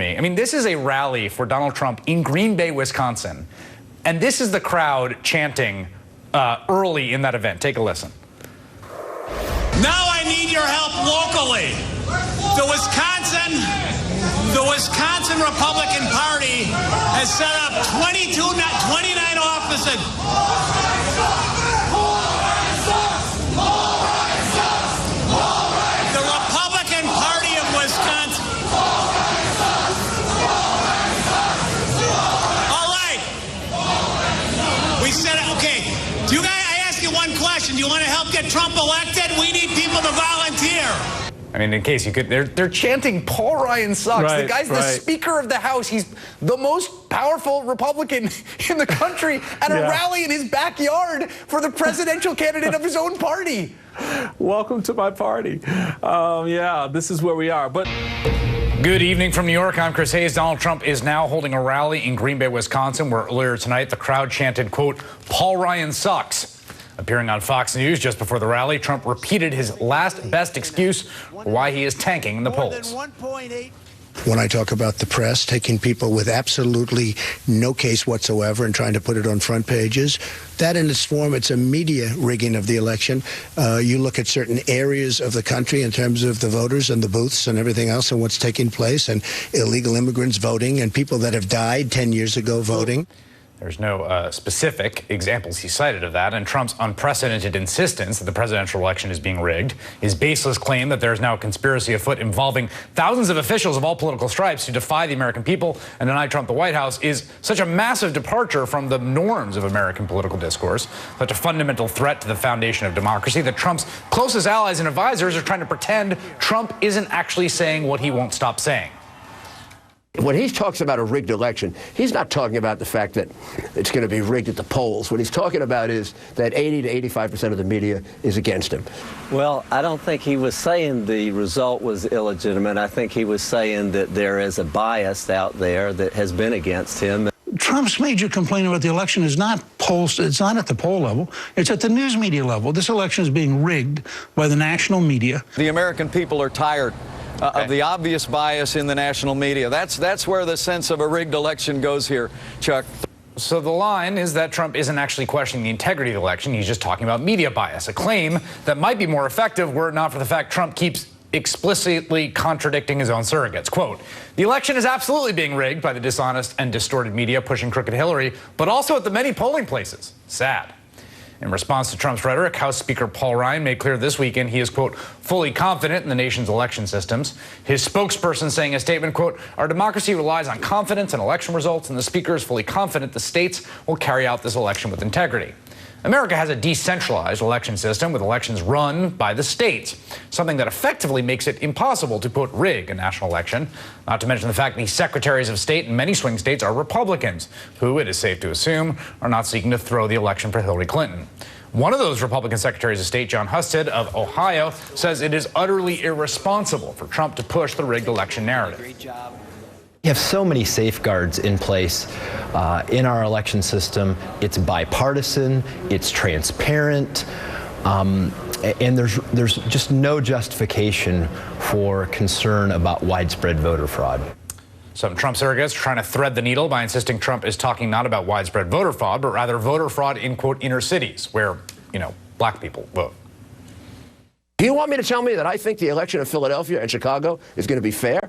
me. I mean, this is a rally for Donald Trump in Green Bay, Wisconsin. And this is the crowd chanting early in that event. Take a listen. Now I need your help locally. The Wisconsin Republican Party has set up 29 offices. The Republican Party of Wisconsin. All right. We said, okay, I ask you one question. Do you want to help get Trump elected? We need people to volunteer. I mean, in case you could, they're chanting Paul Ryan sucks. Right, the guy's the Speaker of the House. He's the most powerful Republican in the country at a rally in his backyard for the presidential candidate of his own party. Welcome to my party. Yeah, this is where we are. But good evening from New York. I'm Chris Hayes. Donald Trump is now holding a rally in Green Bay, Wisconsin, where earlier tonight the crowd chanted, quote, Paul Ryan sucks. Appearing on Fox News just before the rally, Trump repeated his last best excuse for why he is tanking in the polls. When I talk about the press taking people with absolutely no case whatsoever and trying to put it on front pages, that in its form, it's a media rigging of the election. You look at certain areas of the country in terms of the voters and the booths and everything else and what's taking place, and illegal immigrants voting and people that have died 10 years ago voting. There's no specific examples he cited of that, and Trump's unprecedented insistence that the presidential election is being rigged, his baseless claim that there is now a conspiracy afoot involving thousands of officials of all political stripes to defy the American people and deny Trump the White House is such a massive departure from the norms of American political discourse, such a fundamental threat to the foundation of democracy that Trump's closest allies and advisors are trying to pretend Trump isn't actually saying what he won't stop saying. When he talks about a rigged election, he's not talking about the fact that it's going to be rigged at the polls. What he's talking about is that 80 to 85% of the media is against him. Well, I don't think he was saying the result was illegitimate. I think he was saying that there is a bias out there that has been against him. Trump's major complaint about the election is not polls. It's not at the poll level. It's at the news media level. This election is being rigged by the national media. The American people are tired of the obvious bias in the national media. That's where the sense of a rigged election goes here, Chuck. So the line is that Trump isn't actually questioning the integrity of the election. He's just talking about media bias, a claim that might be more effective were it not for the fact Trump keeps explicitly contradicting his own surrogates. Quote, the election is absolutely being rigged by the dishonest and distorted media pushing crooked Hillary, but also at the many polling places. Sad. In response to Trump's rhetoric, House Speaker Paul Ryan made clear this weekend he is, quote, fully confident in the nation's election systems. His spokesperson saying in a statement, quote, our democracy relies on confidence in election results, and the Speaker is fully confident the states will carry out this election with integrity. America has a decentralized election system with elections run by the states, something that effectively makes it impossible to, quote, rig a national election, not to mention the fact the secretaries of state in many swing states are Republicans, who, it is safe to assume, are not seeking to throw the election for Hillary Clinton. One of those Republican secretaries of state, Jon Husted of Ohio, says it is utterly irresponsible for Trump to push the rigged election narrative. We have so many safeguards in place in our election system. It's bipartisan, it's transparent, and there's just no justification for concern about widespread voter fraud. Some Trump surrogates are trying to thread the needle by insisting Trump is talking not about widespread voter fraud, but rather voter fraud in, quote, inner cities where, black people vote. Do you want me to tell me that I think the election in Philadelphia and Chicago is going to be fair?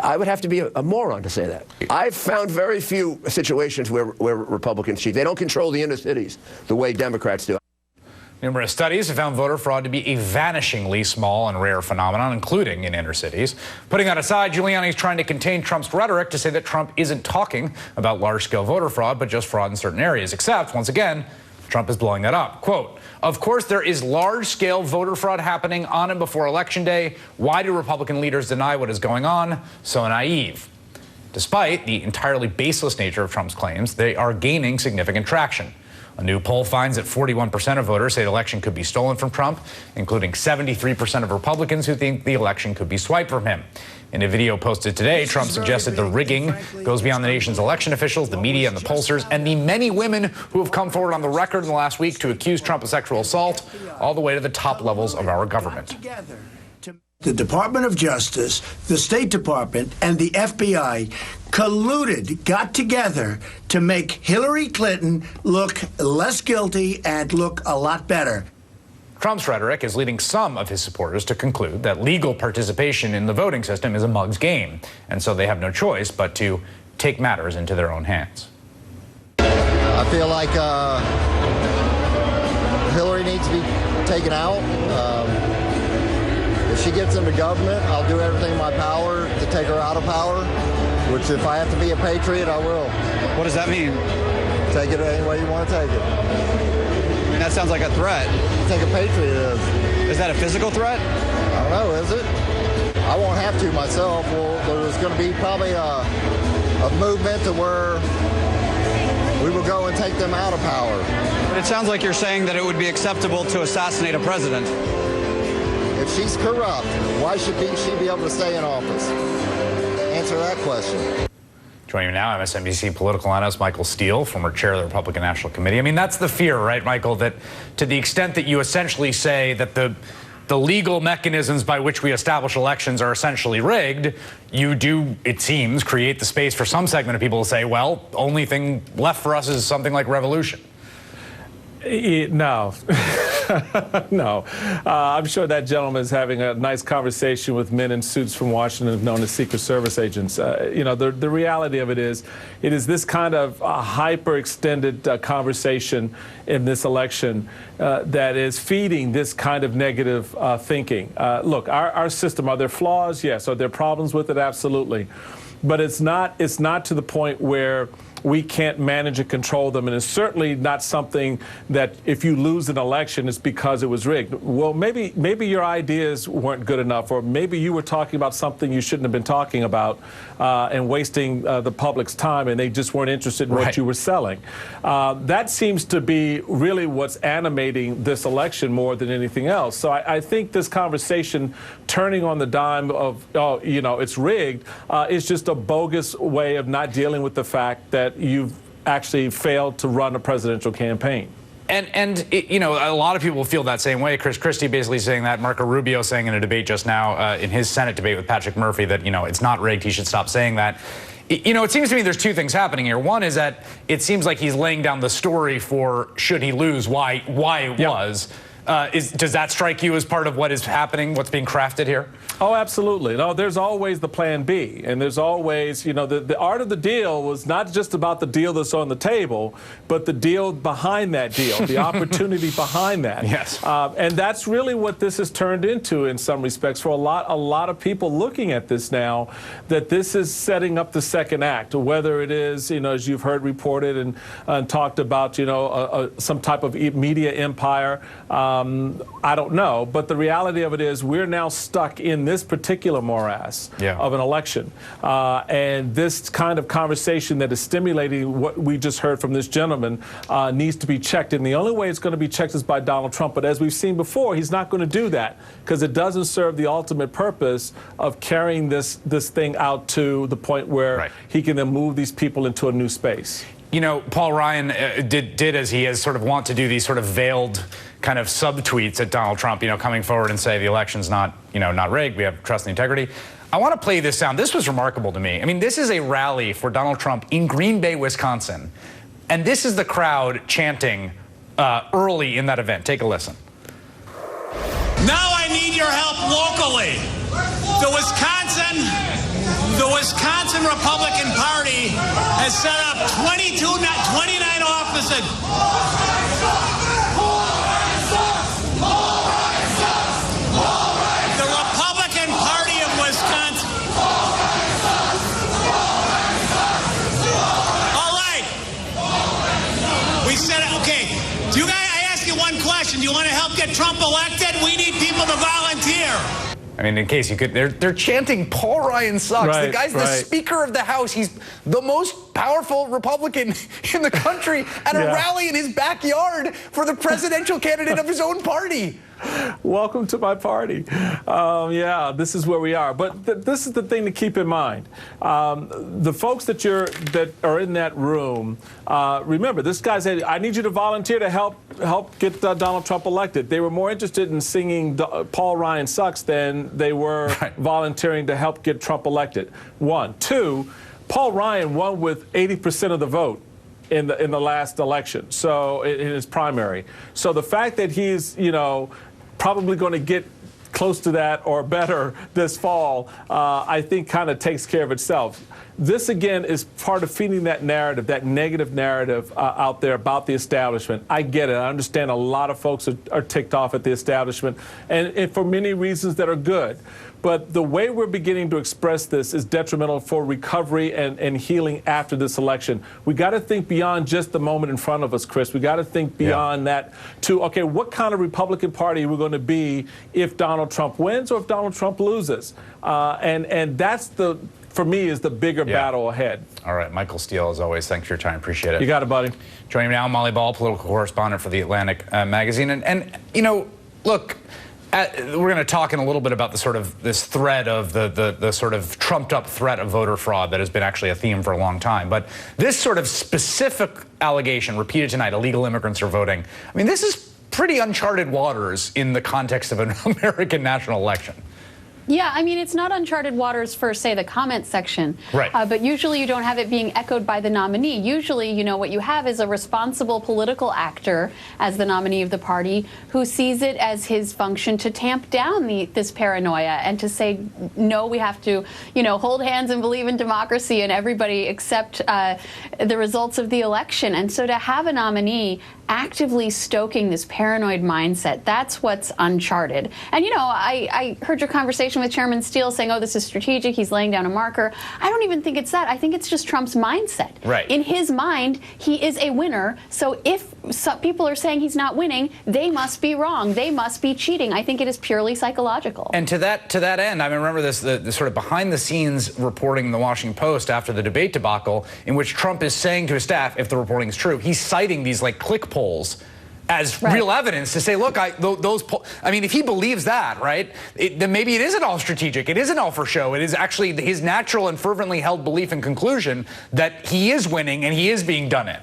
I would have to be a moron to say that. I've found very few situations where Republicans cheat. They don't control the inner cities the way Democrats do. Numerous studies have found voter fraud to be a vanishingly small and rare phenomenon, including in inner cities. Putting that aside, Giuliani is trying to contain Trump's rhetoric to say that Trump isn't talking about large-scale voter fraud, but just fraud in certain areas, except, once again, Trump is blowing that up. Quote, of course, there is large-scale voter fraud happening on and before Election Day. Why do Republican leaders deny what is going on? So naive. Despite the entirely baseless nature of Trump's claims, they are gaining significant traction. A new poll finds that 41% of voters say the election could be stolen from Trump, including 73% of Republicans who think the election could be swiped from him. In a video posted today, Trump suggested the rigging goes beyond the nation's election officials, the media, and the pollsters, and the many women who have come forward on the record in the last week to accuse Trump of sexual assault, all the way to the top levels of our government. The Department of Justice, the State Department, and the FBI colluded, got together to make Hillary Clinton look less guilty and look a lot better. Trump's rhetoric is leading some of his supporters to conclude that legal participation in the voting system is a mug's game, and so they have no choice but to take matters into their own hands. I feel like Hillary needs to be taken out. If she gets into government, I'll do everything in my power to take her out of power, which if I have to be a patriot, I will. What does that mean? Take it any way you want to take it. I mean, that sounds like a threat. I think a patriot is. Is that a physical threat? I don't know, is it? I won't have to myself. Well, there's going to be probably a movement to where we will go and take them out of power. But it sounds like you're saying that it would be acceptable to assassinate a president. If she's corrupt, why should she be able to stay in office? Answer that question. Joining me now, MSNBC political analyst Michael Steele, former chair of the Republican National Committee. I mean, that's the fear, right, Michael, that to the extent that you essentially say that the legal mechanisms by which we establish elections are essentially rigged, you do, it seems, create the space for some segment of people to say, well, only thing left for us is something like revolution. No. No. I'm sure that gentleman is having a nice conversation with men in suits from Washington known as Secret Service agents. The reality of it is this kind of hyper-extended conversation in this election that is feeding this kind of negative thinking. Look, our system, are there flaws? Yes. Are there problems with it? Absolutely. But it's not to the point where we can't manage and control them, and it's certainly not something that if you lose an election, it's because it was rigged. Well, maybe your ideas weren't good enough, or maybe you were talking about something you shouldn't have been talking about and wasting the public's time, and they just weren't interested in what you were selling. That seems to be really what's animating this election more than anything else. So I think this conversation turning on the dime of, it's rigged, is just a bogus way of not dealing with the fact that you've actually failed to run a presidential campaign. And a lot of people feel that same way. Chris Christie basically saying that. Marco Rubio saying in a debate just now in his Senate debate with Patrick Murphy that, it's not rigged. He should stop saying that. It seems to me there's two things happening here. One is that it seems like he's laying down the story for should he lose, why it was. Does that strike you as part of what is happening, what's being crafted here? Oh, absolutely. No, there's always the plan B. And there's always, the art of the deal was not just about the deal that's on the table, but the deal behind that deal, the opportunity behind that. Yes. And that's really what this has turned into in some respects for a lot of people looking at this now, that this is setting up the second act, whether it is, as you've heard reported and talked about, some type of media empire. I don't know. But the reality of it is we're now stuck in this particular morass of an election. And this kind of conversation that is stimulating what we just heard from this gentleman needs to be checked. And the only way it's going to be checked is by Donald Trump. But as we've seen before, he's not going to do that because it doesn't serve the ultimate purpose of carrying this thing out to the point where he can then move these people into a new space. Paul Ryan did as he has sort of want to do these sort of veiled kind of subtweets at Donald Trump, coming forward and say the election's not rigged. We have trust and integrity. I want to play this sound. This was remarkable to me. I mean, this is a rally for Donald Trump in Green Bay, Wisconsin. And this is the crowd chanting early in that event. Take a listen. Now I need your help locally. The Wisconsin Republican Party has set up 29 offices. The Republican Party of Wisconsin. All right. We said, okay, I ask you one question. Do you want to help get Trump elected? We need people to volunteer. I mean, in case you could, they're chanting Paul Ryan sucks. Right, the guy's the Speaker of the House. He's the most powerful Republican in the country at a rally in his backyard for the presidential candidate of his own party. Welcome to my party. Yeah, this is where we are. But this is the thing to keep in mind. The folks that are in that room, remember, this guy said, I need you to volunteer to help get Donald Trump elected. They were more interested in singing Paul Ryan Sucks than they were volunteering to help get Trump elected. One. Two, Paul Ryan won with 80% of the vote in the last election, so in his primary. So the fact that he's, probably going to get close to that or better this fall, I think kind of takes care of itself. This, again, is part of feeding that narrative, that negative narrative out there about the establishment. I get it. I understand a lot of folks are ticked off at the establishment, and for many reasons that are good. But the way we're beginning to express this is detrimental for recovery and healing after this election. We got to think beyond just the moment in front of us, Chris. We got to think beyond that to, okay, what kind of Republican Party are we going to be if Donald Trump wins or if Donald Trump loses? And that's for me, is the bigger battle ahead. All right, Michael Steele, as always, thanks for your time. Appreciate it. You got it, buddy. Joining me now, Molly Ball, political correspondent for The Atlantic magazine. And look, we're going to talk in a little bit about this thread of the sort of trumped up threat of voter fraud that has been actually a theme for a long time. But this sort of specific allegation repeated tonight, illegal immigrants are voting. I mean, this is pretty uncharted waters in the context of an American national election. Yeah, I mean, it's not uncharted waters for, say, the comment section. Right. But usually you don't have it being echoed by the nominee. Usually, what you have is a responsible political actor as the nominee of the party who sees it as his function to tamp down this paranoia and to say, no, we have to, hold hands and believe in democracy and everybody accept the results of the election. And so to have a nominee actively stoking this paranoid mindset, that's what's uncharted. And, I heard your conversation with Chairman Steele saying, oh, this is strategic, he's laying down a marker. I don't even think it's that. I think it's just Trump's mindset. Right. In his mind, he is a winner. So if some people are saying he's not winning, they must be wrong. They must be cheating. I think it is purely psychological. And to that end, I remember the sort of behind-the-scenes reporting in the Washington Post after the debate debacle, in which Trump is saying to his staff, if the reporting is true, he's citing these click polls as real evidence to say, look, if he believes that, right, then maybe it isn't all strategic. It isn't all for show. It is actually his natural and fervently held belief and conclusion that he is winning and he is being done in.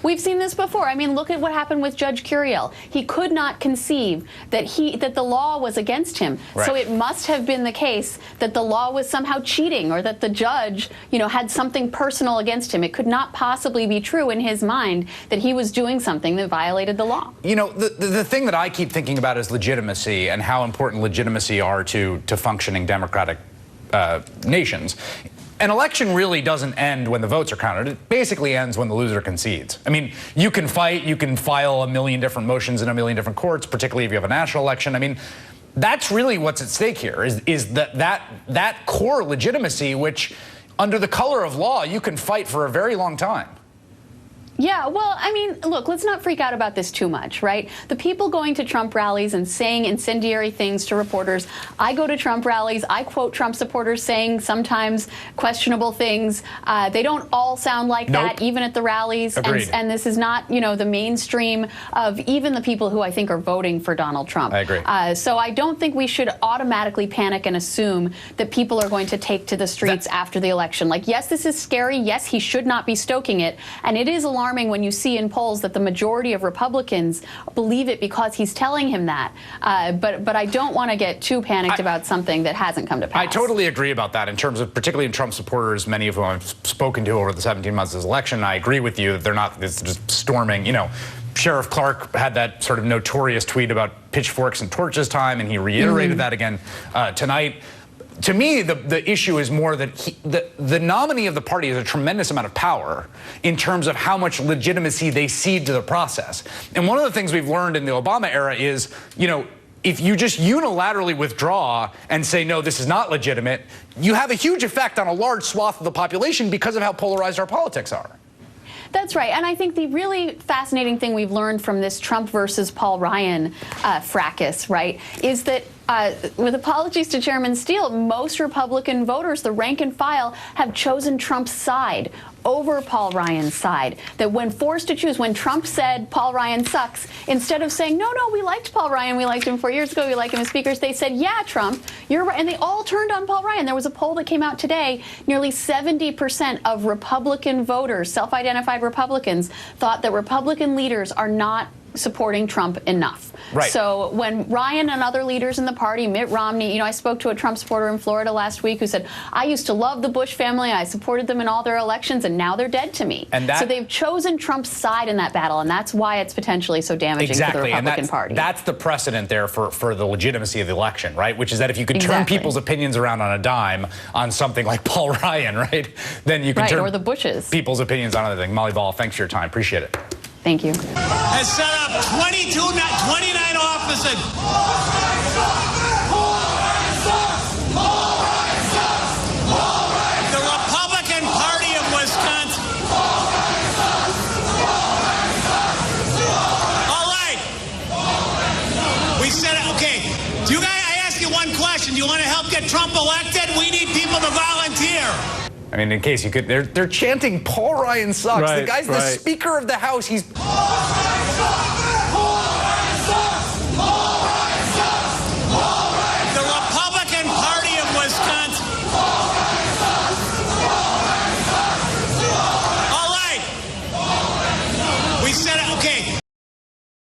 We've seen this before. I mean, look at what happened with Judge Curiel. He could not conceive that the law was against him. Right. So it must have been the case that the law was somehow cheating or that the judge, had something personal against him. It could not possibly be true in his mind that he was doing something that violated the law. The thing that I keep thinking about is legitimacy and how important legitimacy are to functioning democratic nations. An election really doesn't end when the votes are counted. It basically ends when the loser concedes. I mean, you can fight, you can file a million different motions in a million different courts, particularly if you have a national election. I mean, that's really what's at stake here, is that core legitimacy, which under the color of law, you can fight for a very long time. Yeah, well, I mean, look, let's not freak out about this too much, right? The people going to Trump rallies and saying incendiary things to reporters. I go to Trump rallies. I quote Trump supporters saying sometimes questionable things. They don't all sound like that, even at the rallies. And this is not, the mainstream of even the people who I think are voting for Donald Trump. I agree. So I don't think we should automatically panic and assume that people are going to take to the streets after the election. Yes, this is scary. Yes, he should not be stoking it. And it is alarming when you see in polls that the majority of Republicans believe it because he's telling him that. But I don't want to get too panicked about something that hasn't come to pass. I totally agree about that in terms of, particularly in Trump supporters, many of whom I've spoken to over the 17 months of this election. I agree with you that they're not just storming, Sheriff Clark had that sort of notorious tweet about pitchforks and torches time, and he reiterated that again tonight. To me, the issue is more that the nominee of the party has a tremendous amount of power in terms of how much legitimacy they cede to the process. And one of the things we've learned in the Obama era is, if you just unilaterally withdraw and say, no, this is not legitimate, you have a huge effect on a large swath of the population because of how polarized our politics are. That's right. And I think the really fascinating thing we've learned from this Trump versus Paul Ryan fracas, right, is that With apologies to Chairman Steele, most Republican voters, the rank and file, have chosen Trump's side over Paul Ryan's side. That when forced to choose, when Trump said Paul Ryan sucks, instead of saying, no, we liked Paul Ryan, we liked him 4 years ago, we liked him as speakers, they said, yeah, Trump, you're right. And they all turned on Paul Ryan. There was a poll that came out today. Nearly 70% of Republican voters, self-identified Republicans, thought that Republican leaders are not supporting Trump enough. Right. So when Ryan and other leaders in the party, Mitt Romney, I spoke to a Trump supporter in Florida last week who said, I used to love the Bush family, I supported them in all their elections, and now they're dead to me. And so they've chosen Trump's side in that battle, and that's why it's potentially so damaging to the Republican Party. That's the precedent there for the legitimacy of the election, right? Which is that if you could turn people's opinions around on a dime on something like Paul Ryan, right, then you can turn or the Bushes. People's opinions on other things. Molly Ball, thanks for your time. Appreciate it. Thank you. Has set up 29 offices. The Republican Party of Wisconsin. All right. We said, okay, I ask you one question. Do you want to help get Trump elected? We need people to volunteer. I mean, in case you could, they're chanting Paul Ryan sucks. Right, the guy's the Speaker of the House. He's